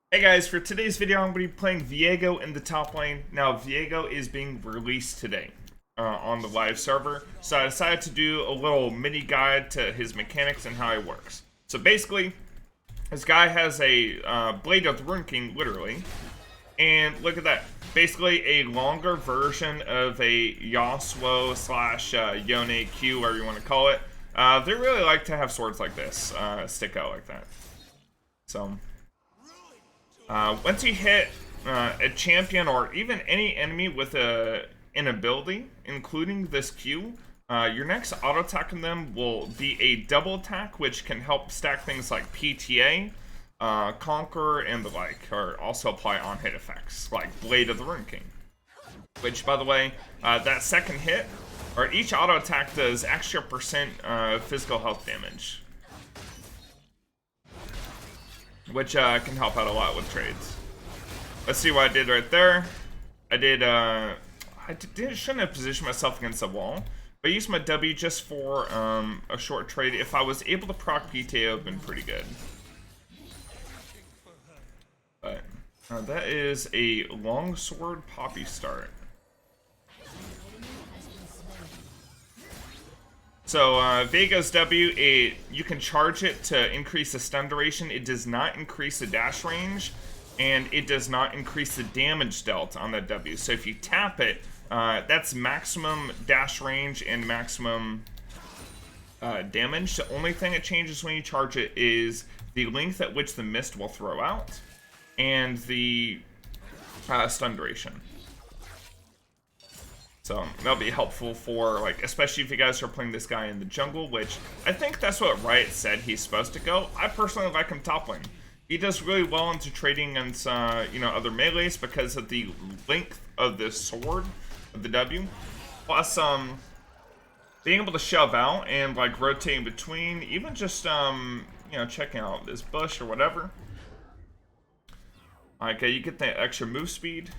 Hey guys, for today's video I'm going to be playing Viego in the top lane. Now Viego is being released today on the live server, so I decided to do a little mini guide to his mechanics and how he works. So basically, this guy has a Blade of the Rune King, literally, and look at that. Basically a longer version of a Yasuo slash Yone Q, whatever you want to call it. They really like to have swords like this, stick out like that. So once you hit a champion or even any enemy with an ability, including this Q, your next auto attack on them will be a double attack, which can help stack things like PTA, Conquer, and the like, or also apply on hit effects like Blade of the Rune King. Which, by the way, that second hit, or each auto attack does extra percent physical health damage, which can help out a lot with trades. Let's see what I did right there. Shouldn't have positioned myself against the wall, but I used my W just for a short trade. If I was able to proc PTA, it would have been pretty good. But that is a longsword Poppy start. So Viego's W, you can charge it to increase the stun duration. It does not increase the dash range, and it does not increase the damage dealt on that W. So if you tap it, that's maximum dash range and maximum damage. The only thing that changes when you charge it is the length at which the mist will throw out, and the stun duration. So that'll be helpful for, like, especially if you guys are playing this guy in the jungle, which I think that's what Riot said he's supposed to go. I personally like him top lane. He does really well into trading against, other melees because of the length of the sword, of the W. Plus, being able to shove out and, like, rotating between, even just, checking out this bush or whatever. Like, you get the extra move speed.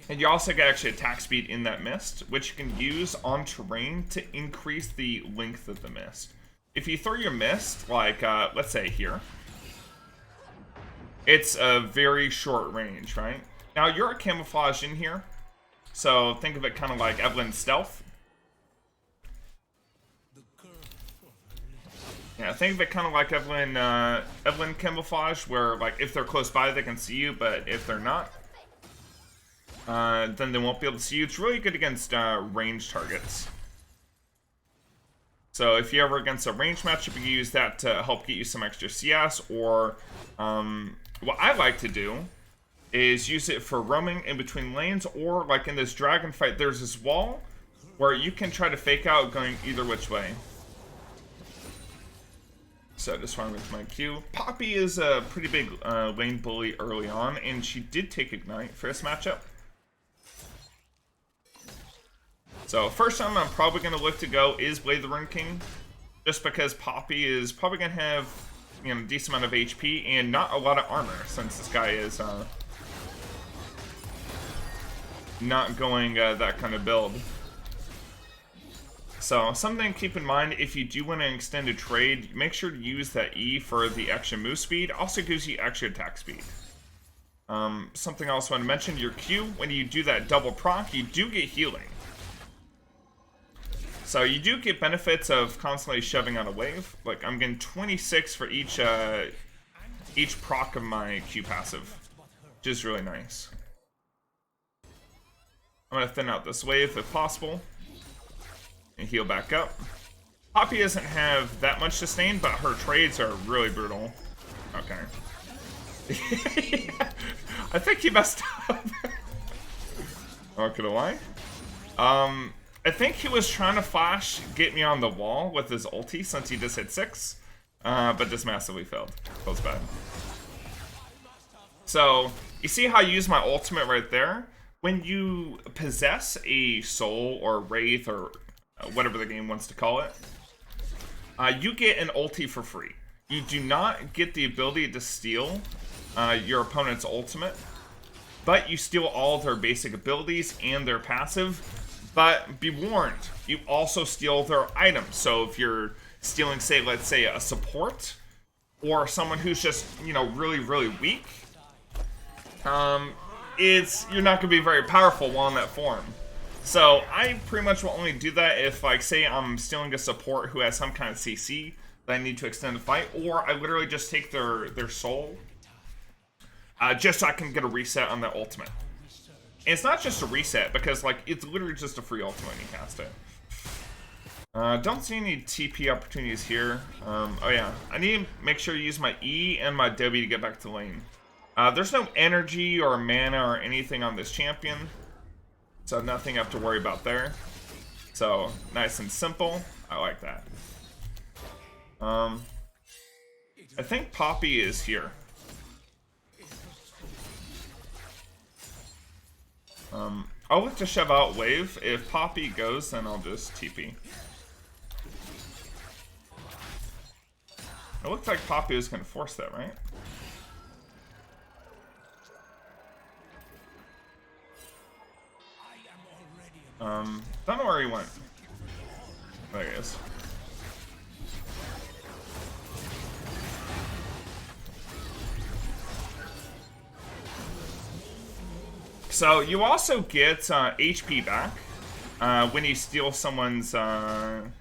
And you also get actually attack speed in that mist, which you can use on terrain to increase the length of the mist. If you throw your mist, like, let's say here, it's a very short range, right? Now, you're a camouflage in here, so think of it kind of like Evelyn's stealth. Yeah, think of it kind of like Evelyn camouflage, where, like, if they're close by, they can see you, but if they're not, then they won't be able to see you. It's really good against range targets. So if you're ever against a range matchup, you can use that to help get you some extra CS, or what I like to do is use it for roaming in between lanes, or like in this dragon fight, there's this wall where you can try to fake out going either which way. So just wrong with my Q. Poppy is a pretty big lane bully early on, and she did take Ignite for this matchup. So first time I'm probably going to look to go is Blade the Rune King, just because Poppy is probably going to have, a decent amount of HP and not a lot of armor, since this guy is not going that kind of build. So something to keep in mind, if you do want to extend a trade, make sure to use that E for the extra move speed. Also gives you extra attack speed. Something else I want to mention, your Q, when you do that double proc, you do get healing. So you do get benefits of constantly shoving on a wave. Like, I'm getting 26 for each proc of my Q passive, which is really nice. I'm going to thin out this wave if possible, and heal back up. Poppy doesn't have that much sustain, but her trades are really brutal. Okay. Yeah, I think he messed up. Not gonna lie. I think he was trying to flash get me on the wall with his ulti since he just hit 6, but just massively failed. Feels bad. So, you see how I use my ultimate right there? When you possess a soul or wraith or whatever the game wants to call it, you get an ulti for free. You do not get the ability to steal your opponent's ultimate, but you steal all their basic abilities and their passive. But be warned, you also steal their items. So if you're stealing, say, let's say a support, or someone who's just, you know, really, really weak, you're not going to be very powerful while in that form. So I pretty much will only do that if, like, say I'm stealing a support who has some kind of CC that I need to extend the fight, or I literally just take their soul, just so I can get a reset on their ultimate. And it's not just a reset, because, like, it's literally just a free ultimate when you cast it. Don't see any TP opportunities here. Oh yeah, I need to make sure to use my E and my W to get back to lane. There's no energy or mana or anything on this champion, so nothing I have to worry about there. So, nice and simple. I like that. I think Poppy is here. I'll look to shove out wave. If Poppy goes, then I'll just TP. It looked like Poppy was going to force that, right? Don't know where he went. There he is. So you also get HP back when you steal someone's soul,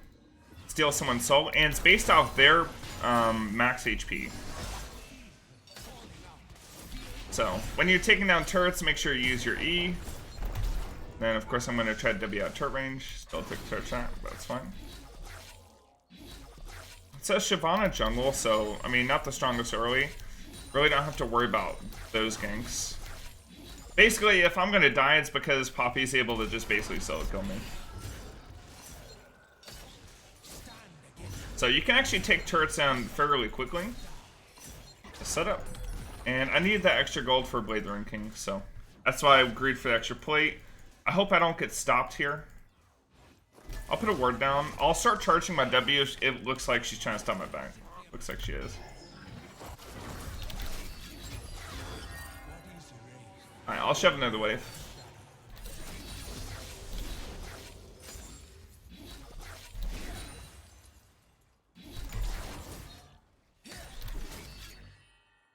and it's based off their max HP. So when you're taking down turrets, make sure you use your E. Then of course I'm going to try to W out turret range. Still took turret shot, but that's fine. It says Shyvana jungle, so I mean not the strongest early. Really don't have to worry about those ganks. Basically, if I'm gonna die, it's because Poppy's able to just basically solo kill me. So you can actually take turrets down fairly quickly. Set up. And I need that extra gold for Blade the Rune King, so that's why I agreed for the extra plate. I hope I don't get stopped here. I'll put a ward down. I'll start charging my W. It looks like she's trying to stop my back. Looks like she is. Alright, I'll shove another wave.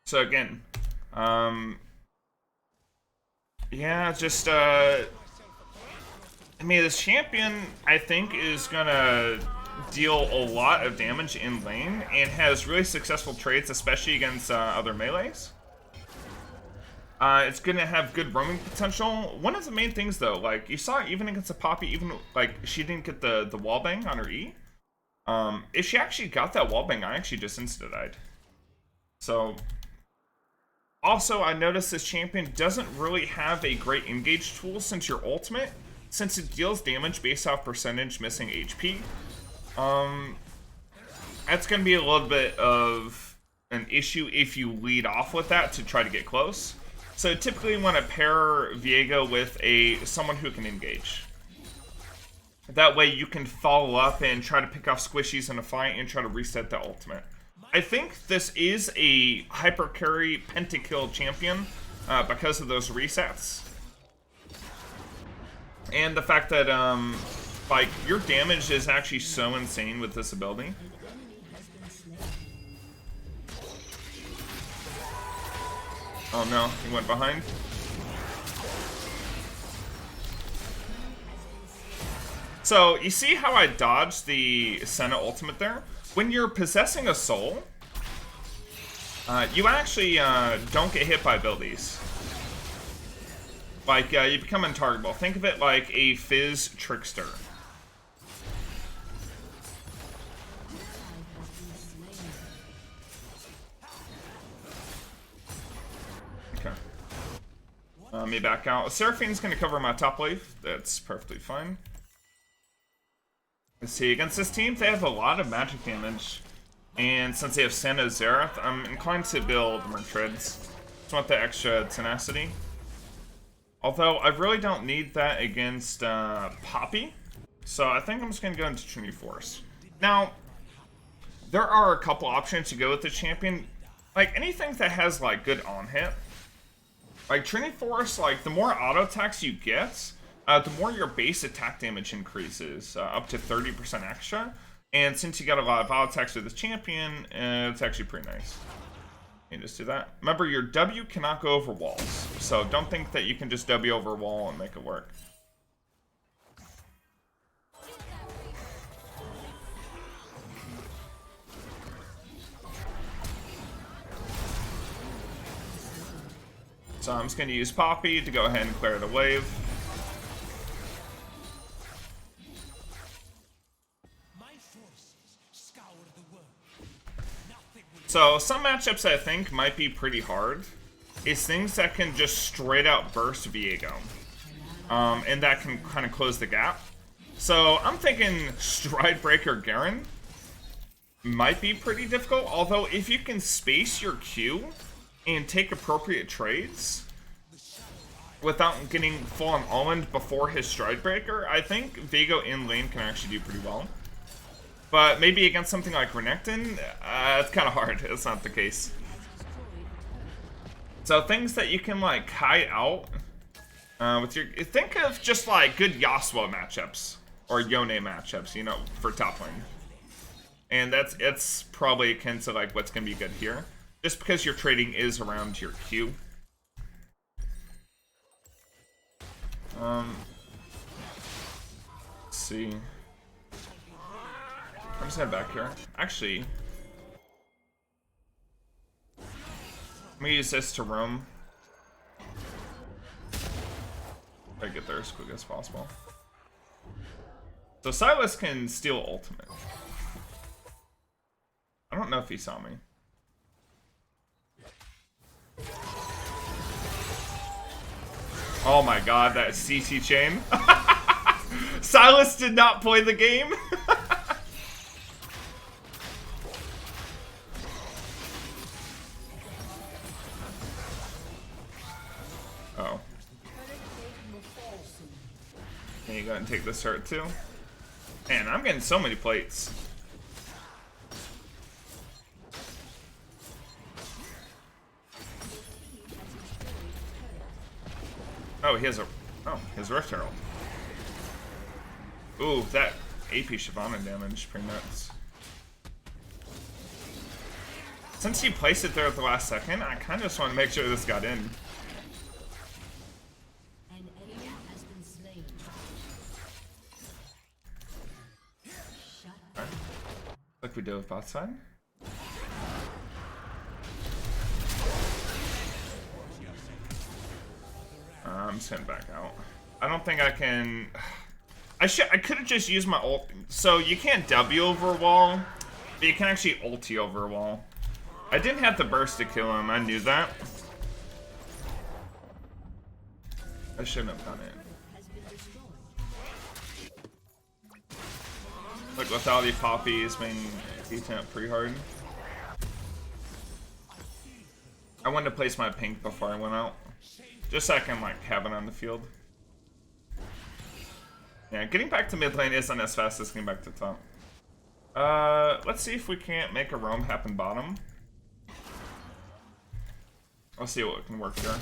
So again, yeah, just, I mean, this champion, I think, is gonna deal a lot of damage in lane, and has really successful trades, especially against other melees. It's gonna have good roaming potential. One of the main things, though, like, you saw even against a Poppy, even, like, she didn't get the wallbang on her E. If she actually got that wallbang, I actually just insta-died. So, also, I noticed this champion doesn't really have a great engage tool since your ultimate, since it deals damage based off percentage missing HP. That's gonna be a little bit of an issue if you lead off with that to try to get close. So typically you want to pair Viego with someone who can engage. That way you can follow up and try to pick off squishies in a fight and try to reset the ultimate. I think this is a hyper carry pentakill champion because of those resets. And the fact that like your damage is actually so insane with this ability. Oh no, he went behind. So, you see how I dodged the Senna ultimate there? When you're possessing a soul, you actually don't get hit by abilities. Like, you become untargetable. Think of it like a Fizz Trickster. Okay. Let me back out. Seraphine's going to cover my top wave. That's perfectly fine. Let's see, against this team, they have a lot of magic damage. And since they have Senna Xerath, I'm inclined to build Mertreads. Just want the extra tenacity. Although, I really don't need that against Poppy. So I think I'm just going to go into Trinity Force. Now, there are a couple options to go with the champion. Like, anything that has, like, good on-hit. Like, Trinity Force, like, the more auto attacks you get, the more your base attack damage increases, up to 30% extra. And since you got a lot of auto attacks with this champion, it's actually pretty nice. You just do that. Remember, your W cannot go over walls. So don't think that you can just W over a wall and make it work. So I'm just going to use Poppy to go ahead and clear the wave. So some matchups I think might be pretty hard is things that can just straight out burst Viego. And that can kind of close the gap. So I'm thinking Stride Breaker Garen might be pretty difficult. Although if you can space your Q and take appropriate trades without getting full on all-in before his Stride Breaker, I think Viego in lane can actually do pretty well. But maybe against something like Renekton, it's kind of hard. It's not the case. So things that you can like kite out with your, think of just like good Yasuo matchups or Yone matchups, you know, for top lane. And it's probably akin to like what's gonna be good here, just because your trading is around your Q. Let's see. I'm just head back here. Actually, let me use this to roam. Try to get there as quick as possible. So Silas can steal ultimate. I don't know if he saw me. Oh my god, that CC chain. Silas did not play the game. Oh. Can you go ahead and take this turret too? Man, I'm getting so many plates. Oh, he has a... Oh, his Rift Herald. Ooh, that AP Shyvana damage, pretty nuts. Since he placed it there at the last second, I kind of just want to make sure this got in. An enemy has been slain. Okay. Like we do with bot side. I'm just gonna back out. I don't think I can... I could have just used my ult. So you can't W over a wall, but you can actually ulti over a wall. I didn't have the burst to kill him, I knew that. I shouldn't have done it. Look, lethality Poppy is being beaten up pretty hard. I wanted to place my pink before I went out. Just so I can like have it on the field. Yeah, getting back to mid lane isn't as fast as getting back to top. Let's see if we can't make a roam happen bottom. I'll see what can work here.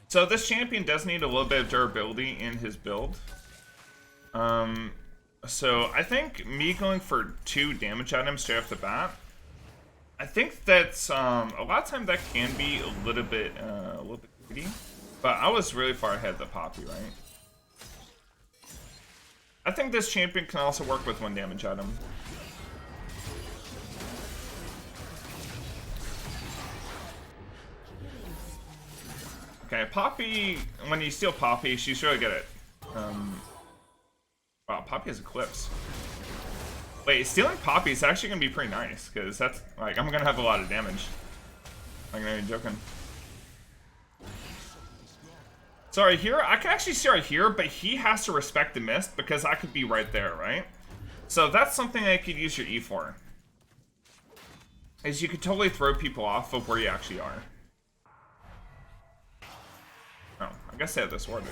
So this champion does need a little bit of durability in his build. So I think me going for 2 damage items straight off the bat, I think that's a lot of times that can be a little bit greedy, but I was really far ahead of the Poppy, right? I think this champion can also work with 1 damage item. Okay, Poppy, when you steal Poppy, she's really good at wow, Poppy has Eclipse. Wait, stealing Poppy is actually gonna be pretty nice, because that's like I'm gonna have a lot of damage. I'm not even joking. Sorry, here I can actually see right here, but he has to respect the mist because I could be right there, right? So that's something I could use your E for. Is you could totally throw people off of where you actually are. Oh, I guess they have this warded.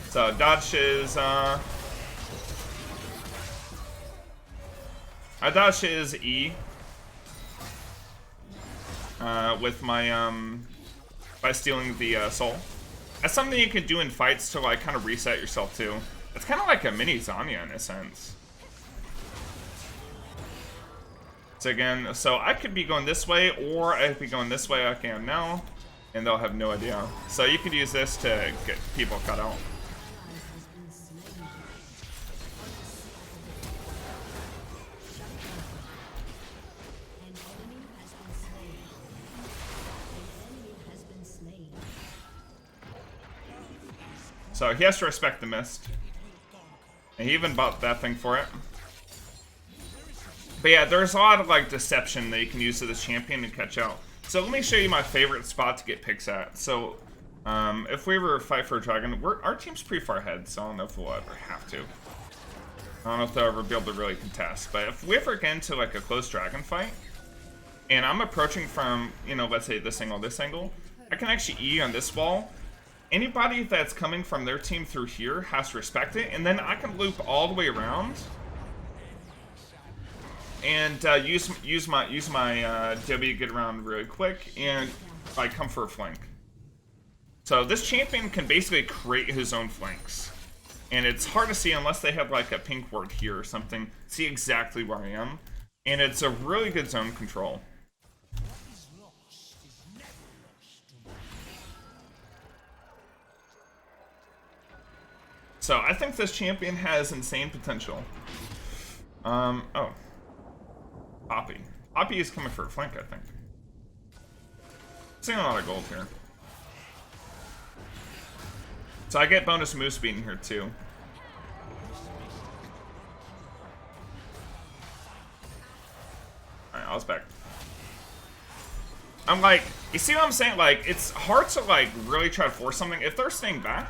So dodge is I dodge his E. with my by stealing the soul. That's something you can do in fights to like kind of reset yourself too. It's kind of like a mini Zanya in a sense. So again, so I could be going this way, or I could be going this way like I am now, and they'll have no idea. So you could use this to get people cut out. So he has to respect the mist. And he even bought that thing for it. But yeah, there's a lot of like deception that you can use to this champion to catch out. So let me show you my favorite spot to get picks at. So if we ever fight for a dragon, our team's pretty far ahead, so I don't know if we'll ever have to. I don't know if they'll ever be able to really contest. But if we ever get into like a close dragon fight, and I'm approaching from, you know, let's say this angle, I can actually E on this wall. Anybody that's coming from their team through here has to respect it, and then I can loop all the way around and use my W, get around really quick, and like come for a flank. So this champion can basically create his own flanks, and it's hard to see unless they have like a pink ward here or something. See exactly where I am, and it's a really good zone control. So I think this champion has insane potential. Oh. Poppy. Poppy is coming for a flank, I think. Seeing a lot of gold here. So I get bonus move speed in here too. Alright, I was back. I'm like, you see what I'm saying? Like, it's hard to like really try to force something. If they're staying back,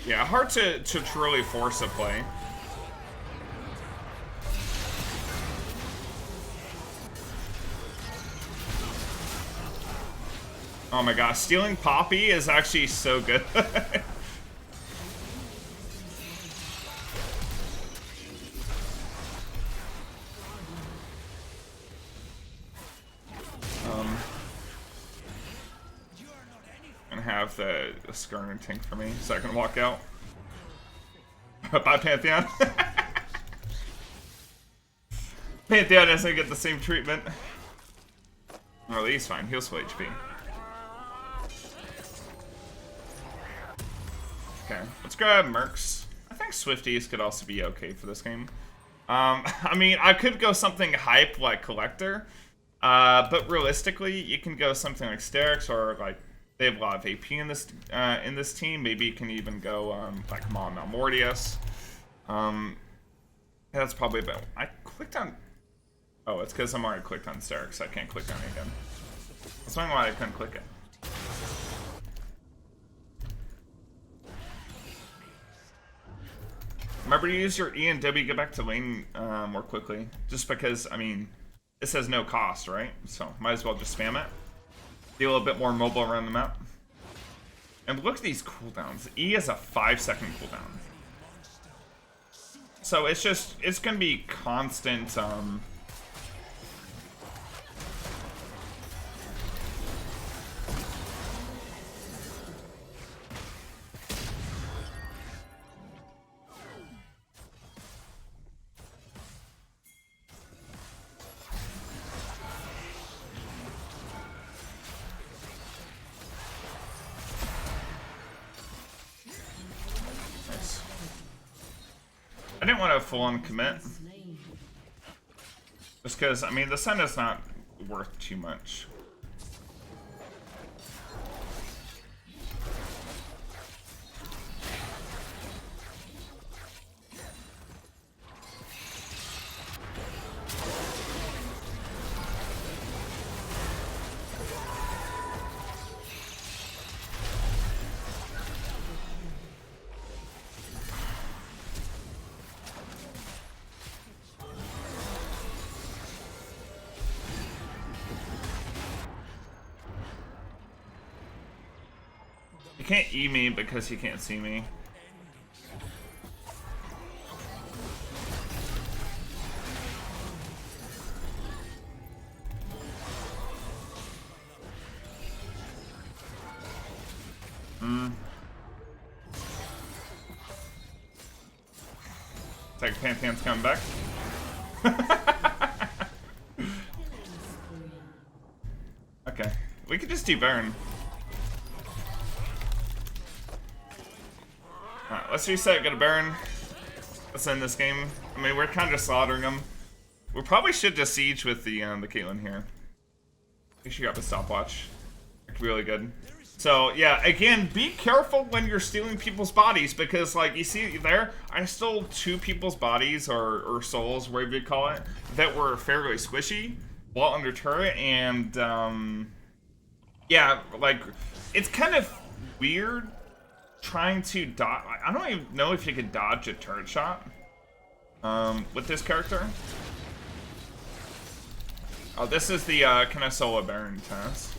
yeah, hard to truly force a play. Oh my gosh, stealing Poppy is actually so good. And have the skirming tank for me so I can walk out. Bye, Pantheon. Pantheon doesn't get the same treatment. Well, he's fine. He'll switch HP. Okay, let's grab Mercs. I think Swifties could also be okay for this game. I mean, I could go something hype like Collector, but realistically, you can go something like Sterix, or like they have a lot of AP in this team. Maybe you can even go like Mon Malmortius. Yeah, that's probably about. I clicked on. Oh, it's because I'm already clicked on Sterix. I can't click on it again. That's why I couldn't click it. Remember to use your E and W, get back to lane more quickly. Just because, I mean, this has no cost, right? So might as well just spam it. Be a little bit more mobile around the map. And look at these cooldowns. E has a 5-second cooldown. So it's just, it's going to be constant, I didn't want to full-on commit. Just because, I mean, the sun is not worth too much. You can't E me because he can't see me. think Pantheon's coming back. Okay, we could just do Baron. Alright, let's reset, get a Baron. Let's end this game. I mean, we're kind of slaughtering them. We probably should just siege with the Caitlyn here. I think she got the stopwatch. Really good. So, yeah, again, be careful when you're stealing people's bodies, because, like, you see there, I stole 2 people's bodies, or souls, whatever you call it, that were fairly squishy, while under turret, and, yeah, like, it's kind of weird trying to dodge. I don't even know if you could dodge a turret shot, with this character. Oh, this is the, can I solo Baron test?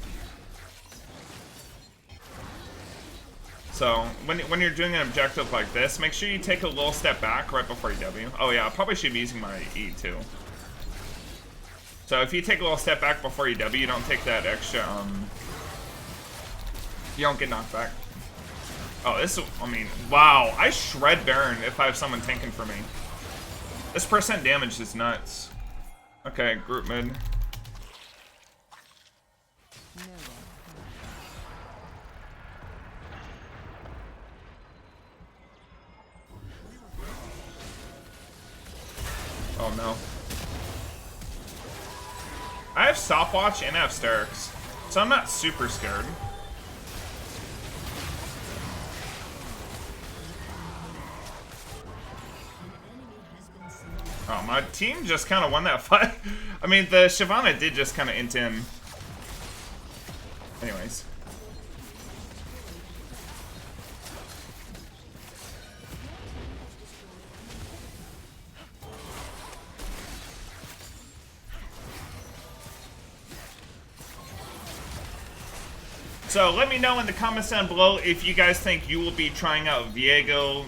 So, when you're doing an objective like this, make sure you take a little step back right before you W. Oh yeah, I probably should be using my E too. So if you take a little step back before you W, you don't take that extra, you don't get knocked back. Oh, this is, I mean, wow, I shred Baron if I have someone tanking for me. This percent damage is nuts. Okay, group mid. Oh no. I have stopwatch and I have Sterix, so I'm not super scared. Oh, my team just kind of won that fight. I mean, the Shyvana did just kind of int in. Anyways. So let me know in the comments down below if you guys think you will be trying out Viego,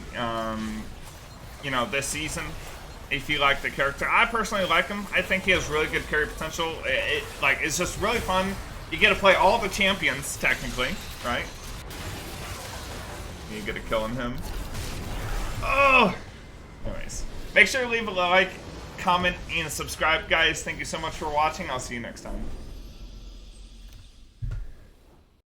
you know, this season. If you like the character, I personally like him. I think he has really good carry potential. Like, it's just really fun. You get to play all the champions technically, right? You get to kill him. Oh. Anyways, make sure to leave a like, comment, and subscribe, guys. Thank you so much for watching. I'll see you next time.